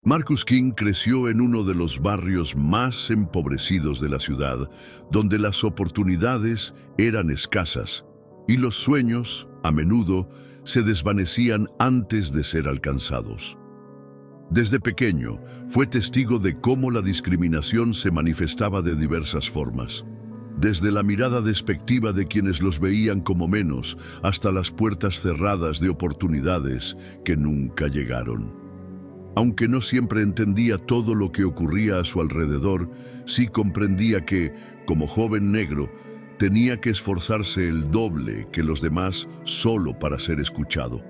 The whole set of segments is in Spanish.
Marcus King creció en uno de los barrios más empobrecidos de la ciudad, donde las oportunidades eran escasas y los sueños, a menudo, se desvanecían antes de ser alcanzados. Desde pequeño, fue testigo de cómo la discriminación se manifestaba de diversas formas. Desde la mirada despectiva de quienes los veían como menos, hasta las puertas cerradas de oportunidades que nunca llegaron. Aunque no siempre entendía todo lo que ocurría a su alrededor, sí comprendía que, como joven negro, tenía que esforzarse el doble que los demás solo para ser escuchado.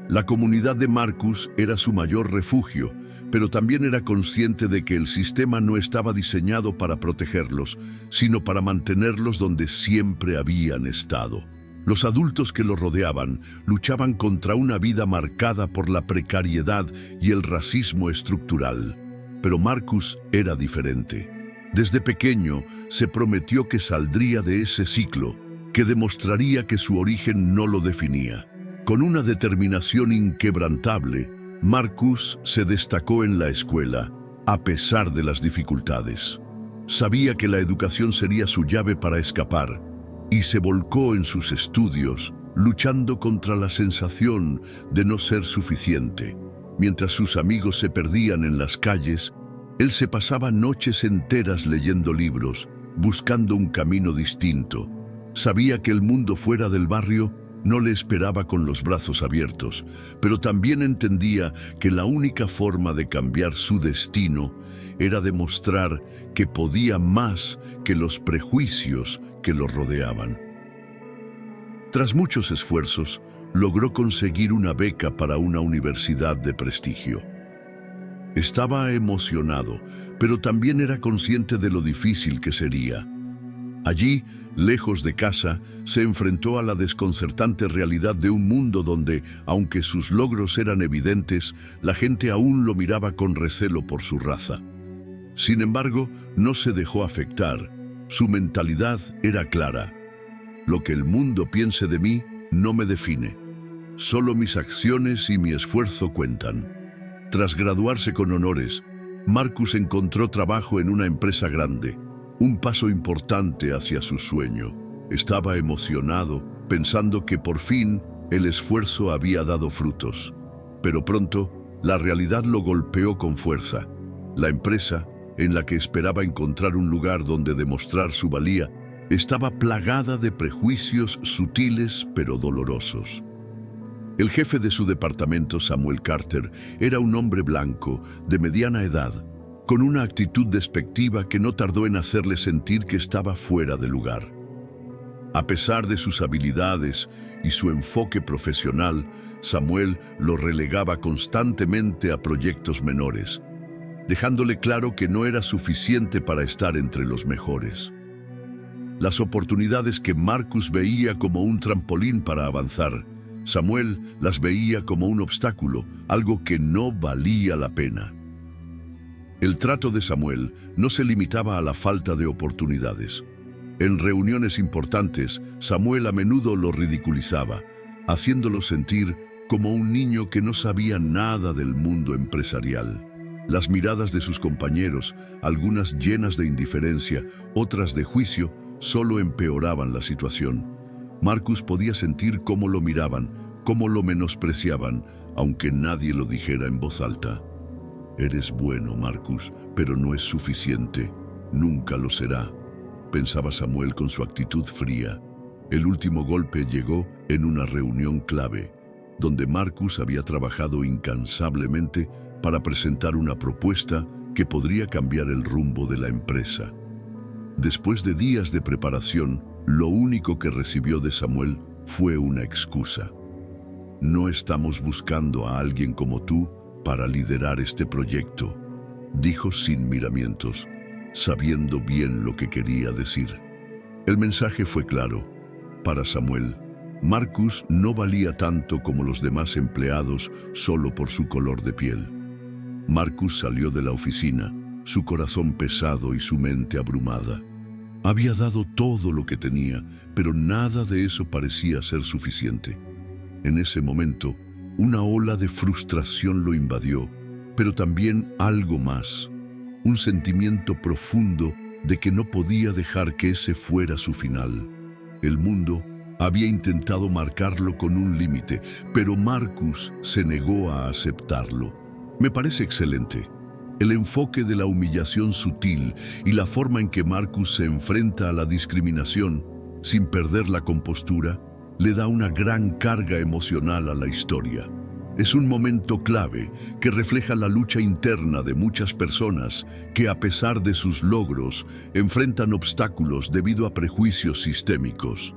La comunidad de Marcus era su mayor refugio, pero también era consciente de que el sistema no estaba diseñado para protegerlos, sino para mantenerlos donde siempre habían estado. Los adultos que lo rodeaban luchaban contra una vida marcada por la precariedad y el racismo estructural. Pero Marcus era diferente. Desde pequeño se prometió que saldría de ese ciclo, que demostraría que su origen no lo definía. Con una determinación inquebrantable, Marcus se destacó en la escuela, a pesar de las dificultades. Sabía que la educación sería su llave para escapar, y se volcó en sus estudios, luchando contra la sensación de no ser suficiente. Mientras sus amigos se perdían en las calles, él se pasaba noches enteras leyendo libros, buscando un camino distinto. Sabía que el mundo fuera del barrio no le esperaba con los brazos abiertos, pero también entendía que la única forma de cambiar su destino era demostrar que podía más que los prejuicios que lo rodeaban. Tras muchos esfuerzos, logró conseguir una beca para una universidad de prestigio. Estaba emocionado, pero también era consciente de lo difícil que sería. Allí, lejos de casa, se enfrentó a la desconcertante realidad de un mundo donde, aunque sus logros eran evidentes, la gente aún lo miraba con recelo por su raza. Sin embargo, no se dejó afectar. Su mentalidad era clara. Lo que el mundo piense de mí no me define. Solo mis acciones y mi esfuerzo cuentan. Tras graduarse con honores, Marcus encontró trabajo en una empresa grande, un paso importante hacia su sueño. Estaba emocionado, pensando que por fin el esfuerzo había dado frutos. Pero pronto, la realidad lo golpeó con fuerza. La empresa, en la que esperaba encontrar un lugar donde demostrar su valía, estaba plagada de prejuicios sutiles pero dolorosos. El jefe de su departamento, Samuel Carter, era un hombre blanco, de mediana edad, con una actitud despectiva que no tardó en hacerle sentir que estaba fuera de lugar. A pesar de sus habilidades y su enfoque profesional, Samuel lo relegaba constantemente a proyectos menores, dejándole claro que no era suficiente para estar entre los mejores. Las oportunidades que Marcus veía como un trampolín para avanzar, Samuel las veía como un obstáculo, algo que no valía la pena. El trato de Samuel no se limitaba a la falta de oportunidades. En reuniones importantes, Samuel a menudo lo ridiculizaba, haciéndolo sentir como un niño que no sabía nada del mundo empresarial. Las miradas de sus compañeros, algunas llenas de indiferencia, otras de juicio, solo empeoraban la situación. Marcus podía sentir cómo lo miraban, cómo lo menospreciaban, aunque nadie lo dijera en voz alta. «Eres bueno, Marcus, pero no es suficiente. Nunca lo será», pensaba Samuel con su actitud fría. El último golpe llegó en una reunión clave, donde Marcus había trabajado incansablemente para presentar una propuesta que podría cambiar el rumbo de la empresa. Después de días de preparación, lo único que recibió de Samuel fue una excusa. «No estamos buscando a alguien como tú para liderar este proyecto», dijo sin miramientos, sabiendo bien lo que quería decir. El mensaje fue claro. Para Samuel, Marcus no valía tanto como los demás empleados solo por su color de piel. Marcus salió de la oficina, su corazón pesado y su mente abrumada. Había dado todo lo que tenía, pero nada de eso parecía ser suficiente. En ese momento, una ola de frustración lo invadió, pero también algo más, un sentimiento profundo de que no podía dejar que ese fuera su final. El mundo había intentado marcarlo con un límite, pero Marcus se negó a aceptarlo. Me parece excelente. El enfoque de la humillación sutil y la forma en que Marcus se enfrenta a la discriminación, sin perder la compostura, le da una gran carga emocional a la historia. Es un momento clave que refleja la lucha interna de muchas personas que, a pesar de sus logros, enfrentan obstáculos debido a prejuicios sistémicos.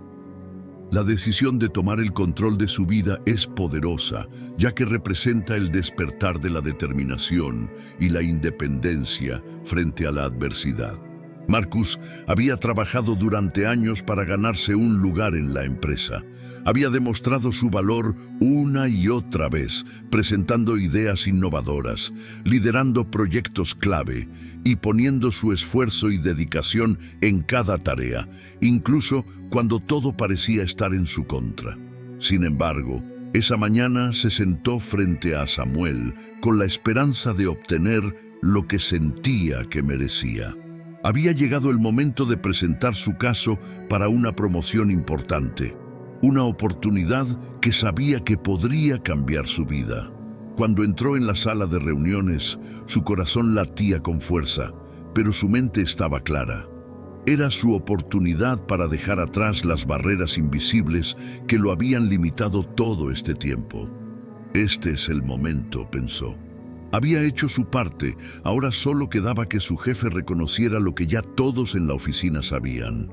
La decisión de tomar el control de su vida es poderosa, ya que representa el despertar de la determinación y la independencia frente a la adversidad. Marcus había trabajado durante años para ganarse un lugar en la empresa. Había demostrado su valor una y otra vez, presentando ideas innovadoras, liderando proyectos clave y poniendo su esfuerzo y dedicación en cada tarea, incluso cuando todo parecía estar en su contra. Sin embargo, esa mañana se sentó frente a Samuel con la esperanza de obtener lo que sentía que merecía. Había llegado el momento de presentar su caso para una promoción importante, una oportunidad que sabía que podría cambiar su vida. Cuando entró en la sala de reuniones, su corazón latía con fuerza, pero su mente estaba clara. Era su oportunidad para dejar atrás las barreras invisibles que lo habían limitado todo este tiempo. Este es el momento, pensó. Había hecho su parte, ahora solo quedaba que su jefe reconociera lo que ya todos en la oficina sabían.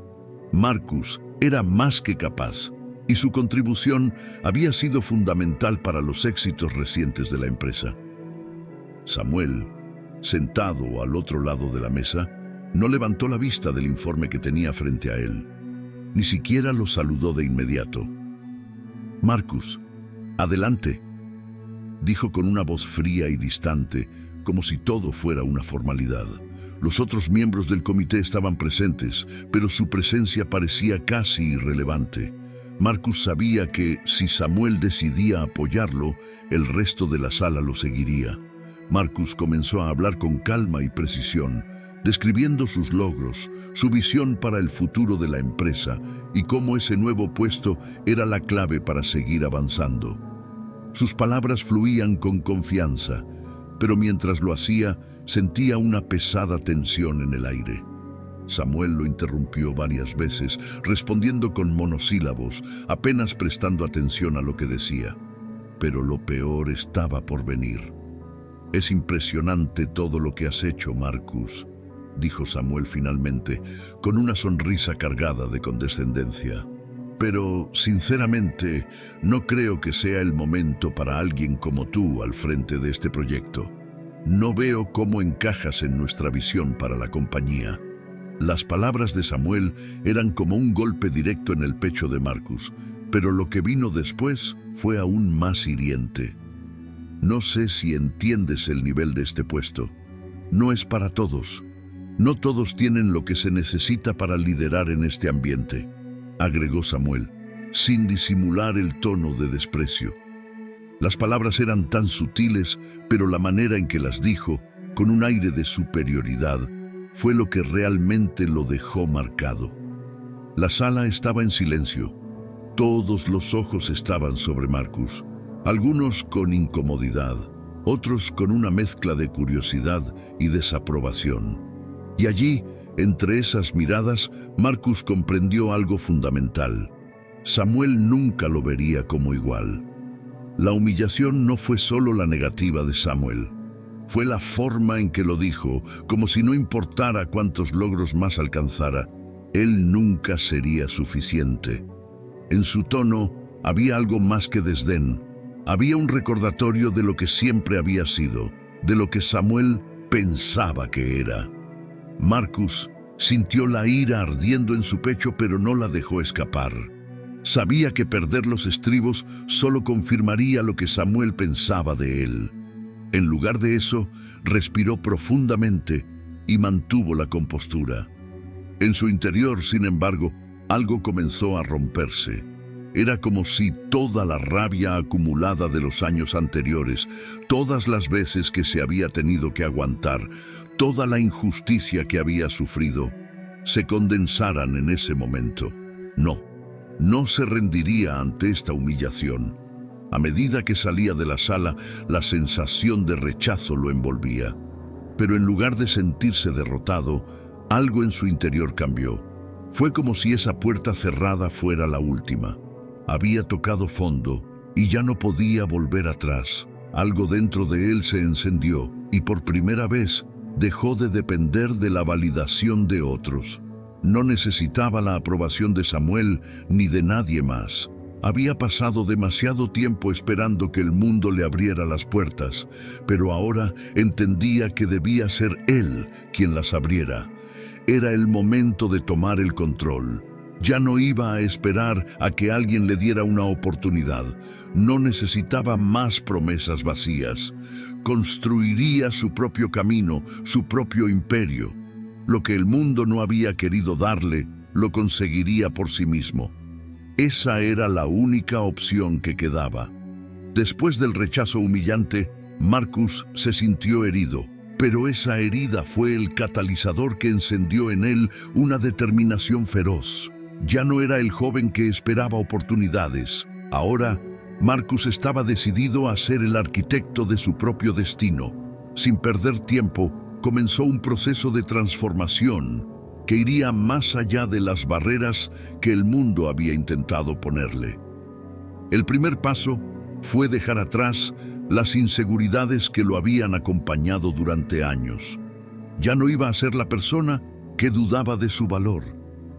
Marcus era más que capaz, y su contribución había sido fundamental para los éxitos recientes de la empresa. Samuel, sentado al otro lado de la mesa, no levantó la vista del informe que tenía frente a él. Ni siquiera lo saludó de inmediato. «Marcus, adelante», dijo con una voz fría y distante, como si todo fuera una formalidad. Los otros miembros del comité estaban presentes, pero su presencia parecía casi irrelevante. Marcus sabía que, si Samuel decidía apoyarlo, el resto de la sala lo seguiría. Marcus comenzó a hablar con calma y precisión, describiendo sus logros, su visión para el futuro de la empresa y cómo ese nuevo puesto era la clave para seguir avanzando. Sus palabras fluían con confianza, pero mientras lo hacía, sentía una pesada tensión en el aire. Samuel lo interrumpió varias veces, respondiendo con monosílabos, apenas prestando atención a lo que decía. Pero lo peor estaba por venir. «Es impresionante todo lo que has hecho, Marcus», dijo Samuel finalmente, con una sonrisa cargada de condescendencia. «Pero, sinceramente, no creo que sea el momento para alguien como tú al frente de este proyecto. No veo cómo encajas en nuestra visión para la compañía». Las palabras de Samuel eran como un golpe directo en el pecho de Marcus, pero lo que vino después fue aún más hiriente. «No sé si entiendes el nivel de este puesto. No es para todos. No todos tienen lo que se necesita para liderar en este ambiente», agregó Samuel, sin disimular el tono de desprecio. Las palabras eran tan sutiles, pero la manera en que las dijo, con un aire de superioridad, fue lo que realmente lo dejó marcado. La sala estaba en silencio. Todos los ojos estaban sobre Marcus, algunos con incomodidad, otros con una mezcla de curiosidad y desaprobación. Y allí, entre esas miradas, Marcus comprendió algo fundamental. Samuel nunca lo vería como igual. La humillación no fue solo la negativa de Samuel. Fue la forma en que lo dijo, como si no importara cuántos logros más alcanzara, él nunca sería suficiente. En su tono había algo más que desdén. Había un recordatorio de lo que siempre había sido, de lo que Samuel pensaba que era. Marcus sintió la ira ardiendo en su pecho, pero no la dejó escapar. Sabía que perder los estribos solo confirmaría lo que Samuel pensaba de él. En lugar de eso, respiró profundamente y mantuvo la compostura. En su interior, sin embargo, algo comenzó a romperse. Era como si toda la rabia acumulada de los años anteriores, todas las veces que se había tenido que aguantar, toda la injusticia que había sufrido, se condensaran en ese momento. No se rendiría ante esta humillación. A medida que salía de la sala, la sensación de rechazo lo envolvía. Pero en lugar de sentirse derrotado, algo en su interior cambió. Fue como si esa puerta cerrada fuera la última. Había tocado fondo y ya no podía volver atrás. Algo dentro de él se encendió y por primera vez dejó de depender de la validación de otros. No necesitaba la aprobación de Samuel ni de nadie más. Había pasado demasiado tiempo esperando que el mundo le abriera las puertas, pero ahora entendía que debía ser él quien las abriera. Era el momento de tomar el control. Ya no iba a esperar a que alguien le diera una oportunidad. No necesitaba más promesas vacías. Construiría su propio camino, su propio imperio. Lo que el mundo no había querido darle, lo conseguiría por sí mismo. Esa era la única opción que quedaba. Después del rechazo humillante, Marcus se sintió herido, pero esa herida fue el catalizador que encendió en él una determinación feroz. Ya no era el joven que esperaba oportunidades. Ahora, Marcus estaba decidido a ser el arquitecto de su propio destino. Sin perder tiempo, comenzó un proceso de transformación que iría más allá de las barreras que el mundo había intentado ponerle. El primer paso fue dejar atrás las inseguridades que lo habían acompañado durante años. Ya no iba a ser la persona que dudaba de su valor,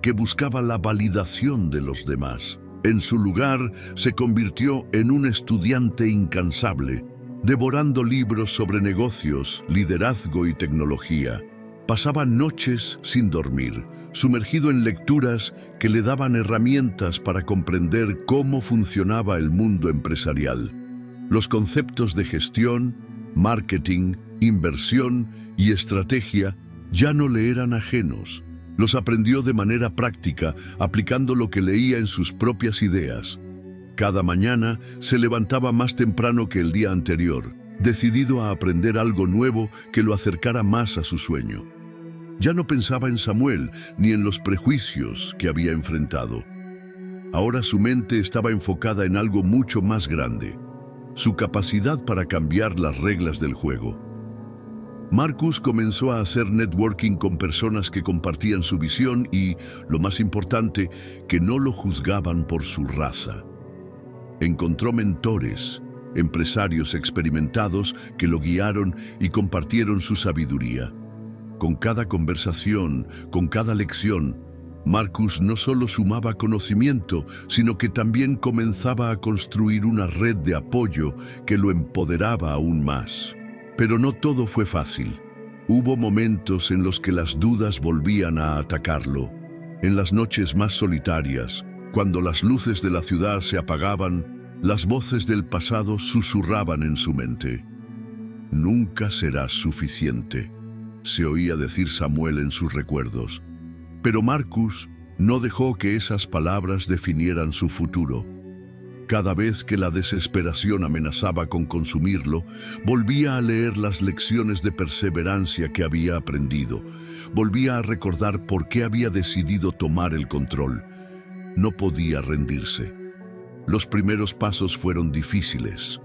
que buscaba la validación de los demás. En su lugar, se convirtió en un estudiante incansable, devorando libros sobre negocios, liderazgo y tecnología. Pasaba noches sin dormir, sumergido en lecturas que le daban herramientas para comprender cómo funcionaba el mundo empresarial. Los conceptos de gestión, marketing, inversión y estrategia ya no le eran ajenos. Los aprendió de manera práctica, aplicando lo que leía en sus propias ideas. Cada mañana se levantaba más temprano que el día anterior, decidido a aprender algo nuevo que lo acercara más a su sueño. Ya no pensaba en Samuel ni en los prejuicios que había enfrentado. Ahora su mente estaba enfocada en algo mucho más grande, su capacidad para cambiar las reglas del juego. Marcus comenzó a hacer networking con personas que compartían su visión y, lo más importante, que no lo juzgaban por su raza. Encontró mentores, empresarios experimentados que lo guiaron y compartieron su sabiduría. Con cada conversación, con cada lección, Marcus no solo sumaba conocimiento, sino que también comenzaba a construir una red de apoyo que lo empoderaba aún más. Pero no todo fue fácil. Hubo momentos en los que las dudas volvían a atacarlo. En las noches más solitarias, cuando las luces de la ciudad se apagaban, las voces del pasado susurraban en su mente. «Nunca serás suficiente», se oía decir Samuel en sus recuerdos. Pero Marcus no dejó que esas palabras definieran su futuro. Cada vez que la desesperación amenazaba con consumirlo, volvía a leer las lecciones de perseverancia que había aprendido. Volvía a recordar por qué había decidido tomar el control. No podía rendirse. Los primeros pasos fueron difíciles.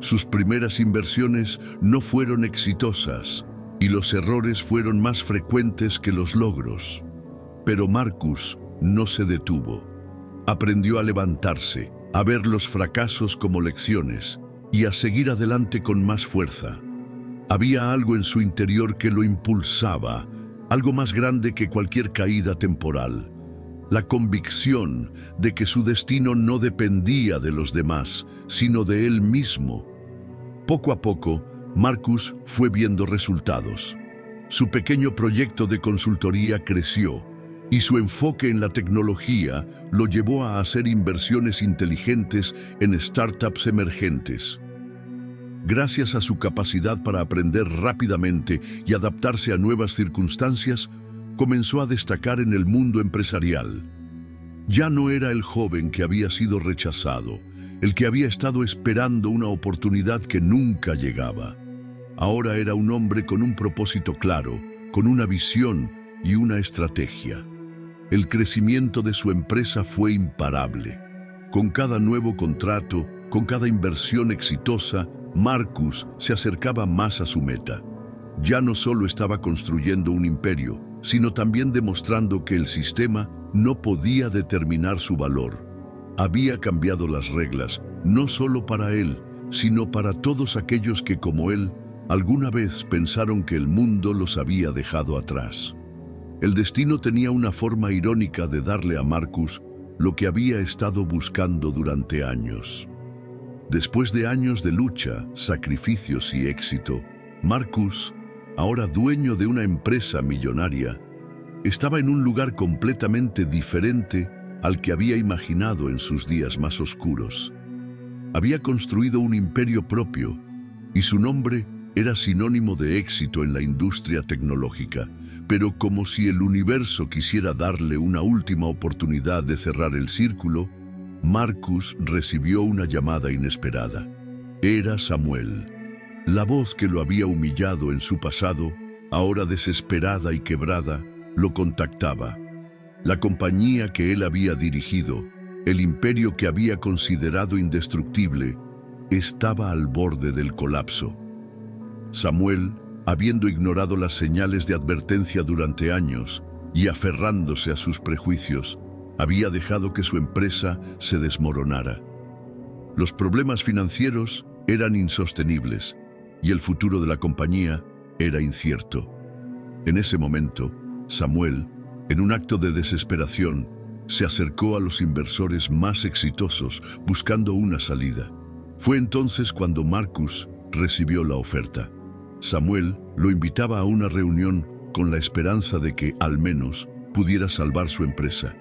Sus primeras inversiones no fueron exitosas y los errores fueron más frecuentes que los logros. Pero Marcus no se detuvo. Aprendió a levantarse, a ver los fracasos como lecciones y a seguir adelante con más fuerza. Había algo en su interior que lo impulsaba, algo más grande que cualquier caída temporal. La convicción de que su destino no dependía de los demás, sino de él mismo. Poco a poco, Marcus fue viendo resultados. Su pequeño proyecto de consultoría creció y su enfoque en la tecnología lo llevó a hacer inversiones inteligentes en startups emergentes. Gracias a su capacidad para aprender rápidamente y adaptarse a nuevas circunstancias, comenzó a destacar en el mundo empresarial. Ya no era el joven que había sido rechazado, el que había estado esperando una oportunidad que nunca llegaba. Ahora era un hombre con un propósito claro, con una visión y una estrategia. El crecimiento de su empresa fue imparable. Con cada nuevo contrato, con cada inversión exitosa, Marcus se acercaba más a su meta. Ya no solo estaba construyendo un imperio, sino también demostrando que el sistema no podía determinar su valor. Había cambiado las reglas, no solo para él, sino para todos aquellos que, como él, alguna vez pensaron que el mundo los había dejado atrás. El destino tenía una forma irónica de darle a Marcus lo que había estado buscando durante años. Después de años de lucha, sacrificios y éxito, Marcus, ahora dueño de una empresa millonaria, estaba en un lugar completamente diferente al que había imaginado en sus días más oscuros. Había construido un imperio propio y su nombre era sinónimo de éxito en la industria tecnológica, pero como si el universo quisiera darle una última oportunidad de cerrar el círculo, Marcus recibió una llamada inesperada. Era Samuel. La voz que lo había humillado en su pasado, ahora desesperada y quebrada, lo contactaba. La compañía que él había dirigido, el imperio que había considerado indestructible, estaba al borde del colapso. Samuel, habiendo ignorado las señales de advertencia durante años y aferrándose a sus prejuicios, había dejado que su empresa se desmoronara. Los problemas financieros eran insostenibles y el futuro de la compañía era incierto. En ese momento, Samuel, en un acto de desesperación, se acercó a los inversores más exitosos buscando una salida. Fue entonces cuando Marcus recibió la oferta. Samuel lo invitaba a una reunión con la esperanza de que, al menos, pudiera salvar su empresa,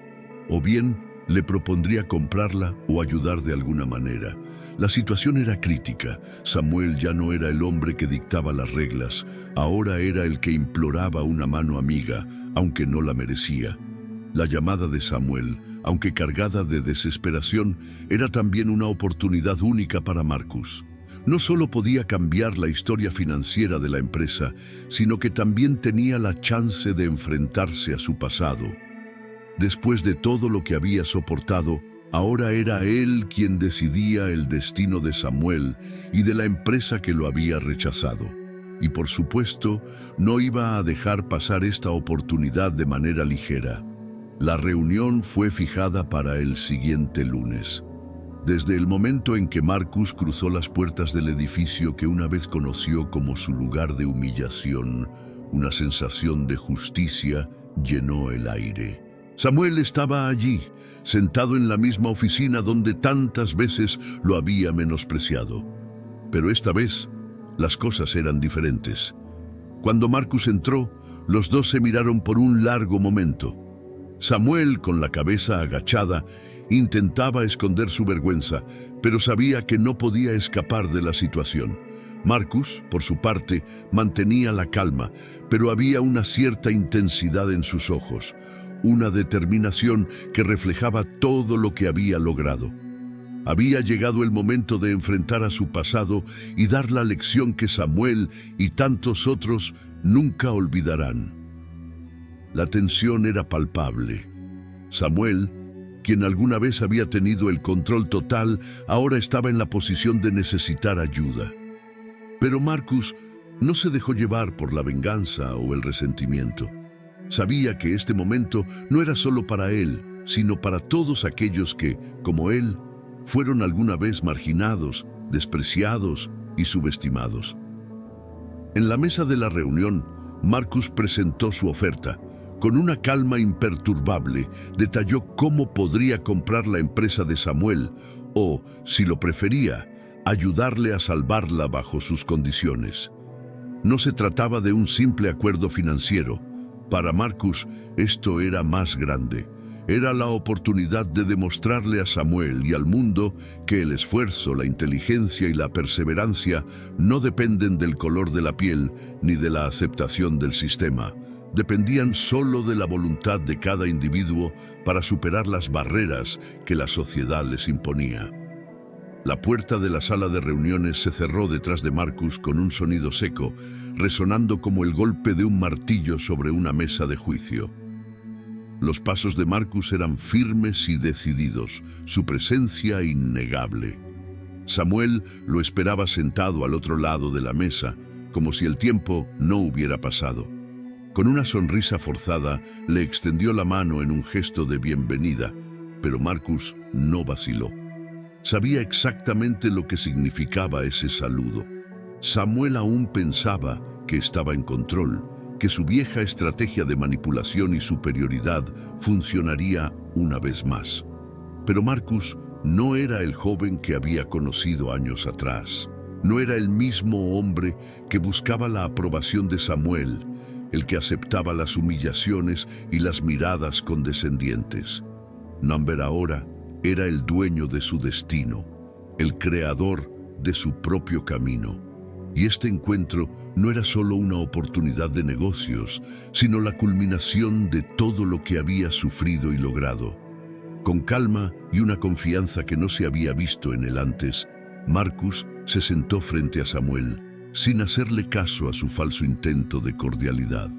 o bien le propondría comprarla o ayudar de alguna manera. La situación era crítica. Samuel ya no era el hombre que dictaba las reglas, ahora era el que imploraba una mano amiga, aunque no la merecía. La llamada de Samuel, aunque cargada de desesperación, era también una oportunidad única para Marcus. No solo podía cambiar la historia financiera de la empresa, sino que también tenía la chance de enfrentarse a su pasado. Después de todo lo que había soportado, ahora era él quien decidía el destino de Samuel y de la empresa que lo había rechazado. Y por supuesto, no iba a dejar pasar esta oportunidad de manera ligera. La reunión fue fijada para el siguiente lunes. Desde el momento en que Marcus cruzó las puertas del edificio que una vez conoció como su lugar de humillación, una sensación de justicia llenó el aire. Samuel estaba allí, sentado en la misma oficina donde tantas veces lo había menospreciado. Pero esta vez, las cosas eran diferentes. Cuando Marcus entró, los dos se miraron por un largo momento. Samuel, con la cabeza agachada, intentaba esconder su vergüenza, pero sabía que no podía escapar de la situación. Marcus, por su parte, mantenía la calma, pero había una cierta intensidad en sus ojos, una determinación que reflejaba todo lo que había logrado. Había llegado el momento de enfrentar a su pasado y dar la lección que Samuel y tantos otros nunca olvidarán. La tensión era palpable. Samuel, quien alguna vez había tenido el control total, ahora estaba en la posición de necesitar ayuda. Pero Marcus no se dejó llevar por la venganza o el resentimiento. Sabía que este momento no era solo para él, sino para todos aquellos que, como él, fueron alguna vez marginados, despreciados y subestimados. En la mesa de la reunión, Marcus presentó su oferta. Con una calma imperturbable, detalló cómo podría comprar la empresa de Samuel o, si lo prefería, ayudarle a salvarla bajo sus condiciones. No se trataba de un simple acuerdo financiero. Para Marcus, esto era más grande. Era la oportunidad de demostrarle a Samuel y al mundo que el esfuerzo, la inteligencia y la perseverancia no dependen del color de la piel ni de la aceptación del sistema. dependían solo de la voluntad de cada individuo para superar las barreras que la sociedad les imponía. La puerta de la sala de reuniones se cerró detrás de Marcus con un sonido seco, resonando como el golpe de un martillo sobre una mesa de juicio. Los pasos de Marcus eran firmes y decididos, su presencia innegable. Samuel lo esperaba sentado al otro lado de la mesa, como si el tiempo no hubiera pasado. Con una sonrisa forzada, le extendió la mano en un gesto de bienvenida, pero Marcus no vaciló. Sabía exactamente lo que significaba ese saludo. Samuel aún pensaba que estaba en control, que su vieja estrategia de manipulación y superioridad funcionaría una vez más. Pero Marcus no era el joven que había conocido años atrás. No era el mismo hombre que buscaba la aprobación de Samuel, el que aceptaba las humillaciones y las miradas condescendientes. Number ahora era el dueño de su destino, el creador de su propio camino. Y este encuentro no era solo una oportunidad de negocios, sino la culminación de todo lo que había sufrido y logrado. Con calma y una confianza que no se había visto en él antes, Marcus se sentó frente a Samuel, sin hacerle caso a su falso intento de cordialidad.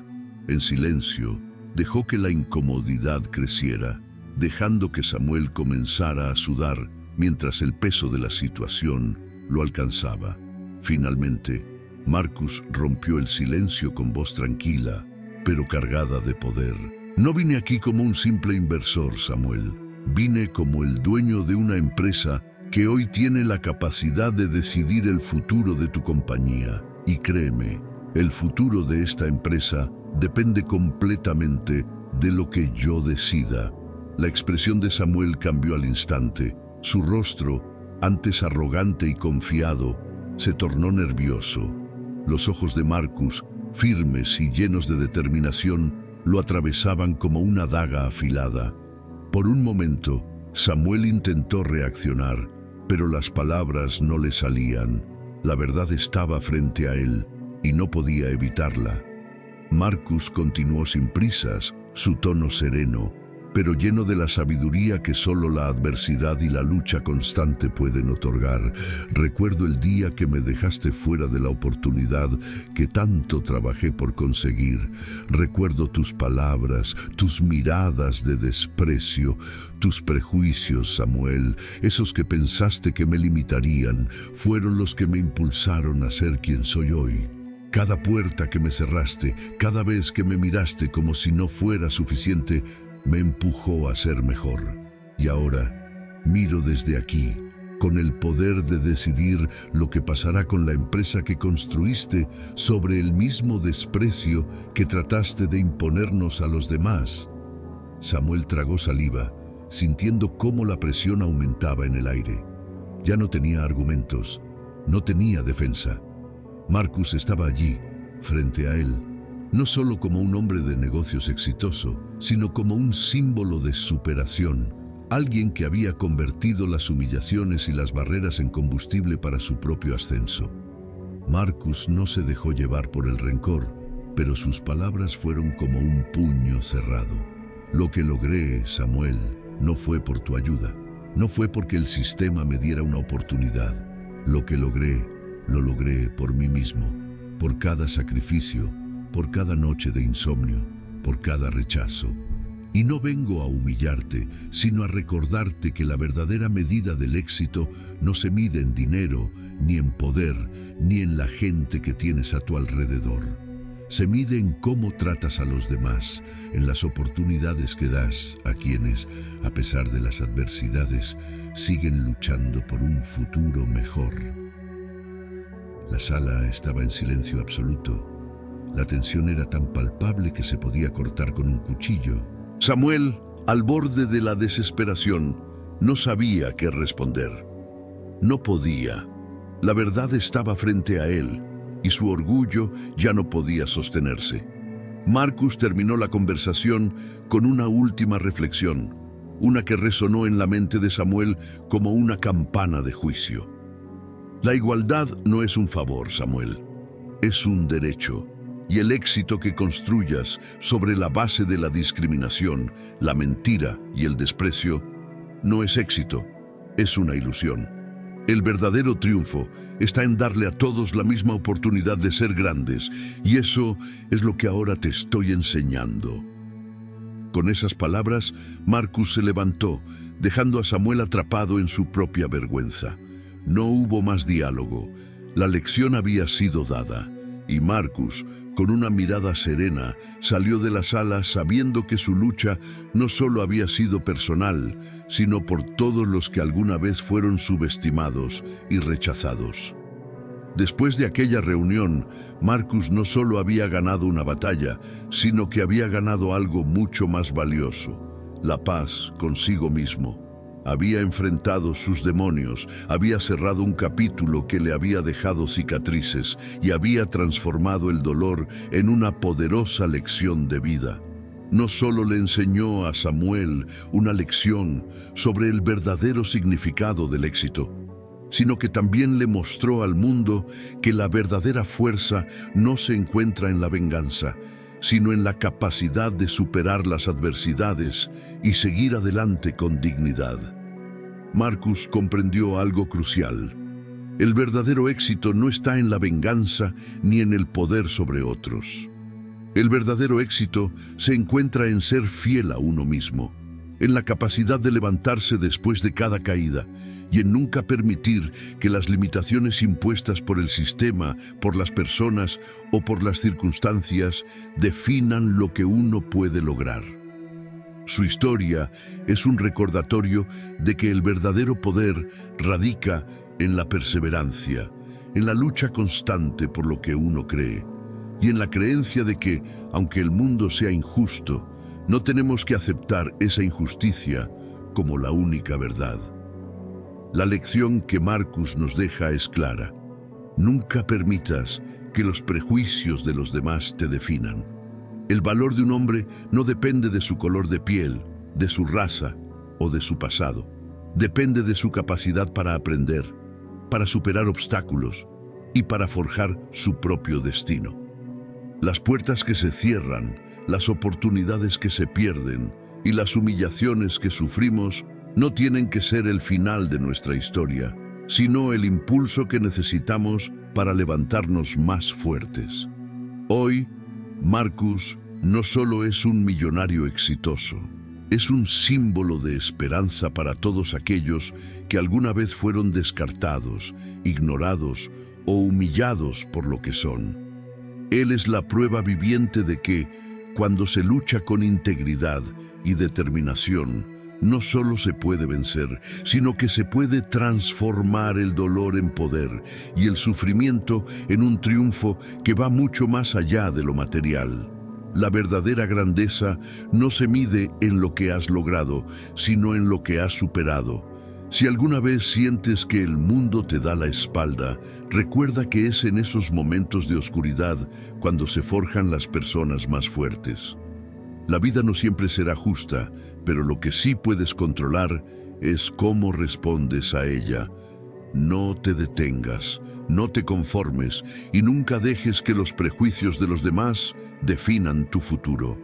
En silencio, dejó que la incomodidad creciera, dejando que Samuel comenzara a sudar mientras el peso de la situación lo alcanzaba. Finalmente, Marcus rompió el silencio con voz tranquila, pero cargada de poder. No vine aquí como un simple inversor, Samuel. Vine como el dueño de una empresa que hoy tiene la capacidad de decidir el futuro de tu compañía. Y créeme, el futuro de esta empresa depende completamente de lo que yo decida. La expresión de Samuel cambió al instante. Su rostro, antes arrogante y confiado, se tornó nervioso. Los ojos de Marcus, firmes y llenos de determinación, lo atravesaban como una daga afilada. Por un momento, Samuel intentó reaccionar, pero las palabras no le salían. La verdad estaba frente a él y no podía evitarla. Marcus continuó sin prisas, su tono sereno, pero lleno de la sabiduría que solo la adversidad y la lucha constante pueden otorgar. Recuerdo el día que me dejaste fuera de la oportunidad que tanto trabajé por conseguir. Recuerdo tus palabras, tus miradas de desprecio, tus prejuicios, Samuel. Esos que pensaste que me limitarían, fueron los que me impulsaron a ser quien soy hoy. Cada puerta que me cerraste, cada vez que me miraste como si no fuera suficiente, me empujó a ser mejor. Y ahora miro desde aquí, con el poder de decidir lo que pasará con la empresa que construiste sobre el mismo desprecio que trataste de imponernos a los demás. Samuel tragó saliva, sintiendo cómo la presión aumentaba en el aire. Ya no tenía argumentos, no tenía defensa. Marcus estaba allí, frente a él, no solo como un hombre de negocios exitoso, sino como un símbolo de superación, alguien que había convertido las humillaciones y las barreras en combustible para su propio ascenso. Marcus no se dejó llevar por el rencor, pero sus palabras fueron como un puño cerrado. Lo que logré, Samuel, no fue por tu ayuda, no fue porque el sistema me diera una oportunidad. Lo que logré, lo logré por mí mismo, por cada sacrificio, por cada noche de insomnio, por cada rechazo. Y no vengo a humillarte, sino a recordarte que la verdadera medida del éxito no se mide en dinero, ni en poder, ni en la gente que tienes a tu alrededor. Se mide en cómo tratas a los demás, en las oportunidades que das a quienes, a pesar de las adversidades, siguen luchando por un futuro mejor. La sala estaba en silencio absoluto. La tensión era tan palpable que se podía cortar con un cuchillo. Samuel, al borde de la desesperación, no sabía qué responder. No podía. La verdad estaba frente a él, y su orgullo ya no podía sostenerse. Marcus terminó la conversación con una última reflexión, una que resonó en la mente de Samuel como una campana de juicio. La igualdad no es un favor, Samuel, es un derecho. Y el éxito que construyas sobre la base de la discriminación, la mentira y el desprecio, no es éxito, es una ilusión. El verdadero triunfo está en darle a todos la misma oportunidad de ser grandes, y eso es lo que ahora te estoy enseñando. Con esas palabras, Marcus se levantó, dejando a Samuel atrapado en su propia vergüenza. No hubo más diálogo. La lección había sido dada, y Marcus, con una mirada serena, salió de la sala sabiendo que su lucha no solo había sido personal, sino por todos los que alguna vez fueron subestimados y rechazados. Después de aquella reunión, Marcus no solo había ganado una batalla, sino que había ganado algo mucho más valioso: la paz consigo mismo. Había enfrentado sus demonios, había cerrado un capítulo que le había dejado cicatrices y había transformado el dolor en una poderosa lección de vida. No solo le enseñó a Samuel una lección sobre el verdadero significado del éxito, sino que también le mostró al mundo que la verdadera fuerza no se encuentra en la venganza, sino en la capacidad de superar las adversidades y seguir adelante con dignidad. Marcus comprendió algo crucial. El verdadero éxito no está en la venganza ni en el poder sobre otros. El verdadero éxito se encuentra en ser fiel a uno mismo, en la capacidad de levantarse después de cada caída y en nunca permitir que las limitaciones impuestas por el sistema, por las personas o por las circunstancias definan lo que uno puede lograr. Su historia es un recordatorio de que el verdadero poder radica en la perseverancia, en la lucha constante por lo que uno cree, y en la creencia de que, aunque el mundo sea injusto, no tenemos que aceptar esa injusticia como la única verdad. La lección que Marcus nos deja es clara. Nunca permitas que los prejuicios de los demás te definan. El valor de un hombre no depende de su color de piel, de su raza o de su pasado. Depende de su capacidad para aprender, para superar obstáculos y para forjar su propio destino. Las puertas que se cierran, las oportunidades que se pierden y las humillaciones que sufrimos no tienen que ser el final de nuestra historia, sino el impulso que necesitamos para levantarnos más fuertes. Hoy, Marcus no solo es un millonario exitoso, es un símbolo de esperanza para todos aquellos que alguna vez fueron descartados, ignorados o humillados por lo que son. Él es la prueba viviente de que, cuando se lucha con integridad y determinación, no solo se puede vencer, sino que se puede transformar el dolor en poder y el sufrimiento en un triunfo que va mucho más allá de lo material. La verdadera grandeza no se mide en lo que has logrado, sino en lo que has superado. Si alguna vez sientes que el mundo te da la espalda, recuerda que es en esos momentos de oscuridad cuando se forjan las personas más fuertes. La vida no siempre será justa, pero lo que sí puedes controlar es cómo respondes a ella. No te detengas, no te conformes y nunca dejes que los prejuicios de los demás definan tu futuro.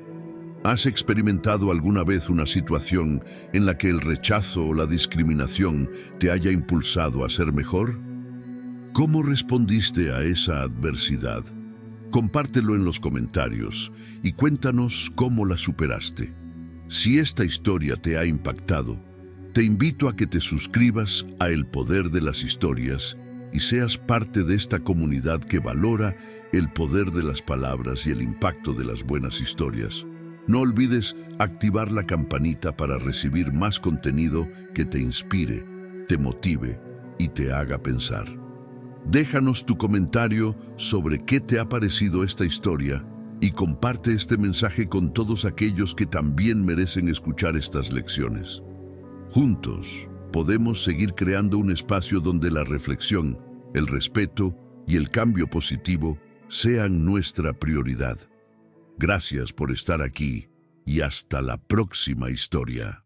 ¿Has experimentado alguna vez una situación en la que el rechazo o la discriminación te haya impulsado a ser mejor? ¿Cómo respondiste a esa adversidad? Compártelo en los comentarios y cuéntanos cómo la superaste. Si esta historia te ha impactado, te invito a que te suscribas a El Poder de las Historias y seas parte de esta comunidad que valora el poder de las palabras y el impacto de las buenas historias. No olvides activar la campanita para recibir más contenido que te inspire, te motive y te haga pensar. Déjanos tu comentario sobre qué te ha parecido esta historia y comparte este mensaje con todos aquellos que también merecen escuchar estas lecciones. Juntos podemos seguir creando un espacio donde la reflexión, el respeto y el cambio positivo sean nuestra prioridad. Gracias por estar aquí y hasta la próxima historia.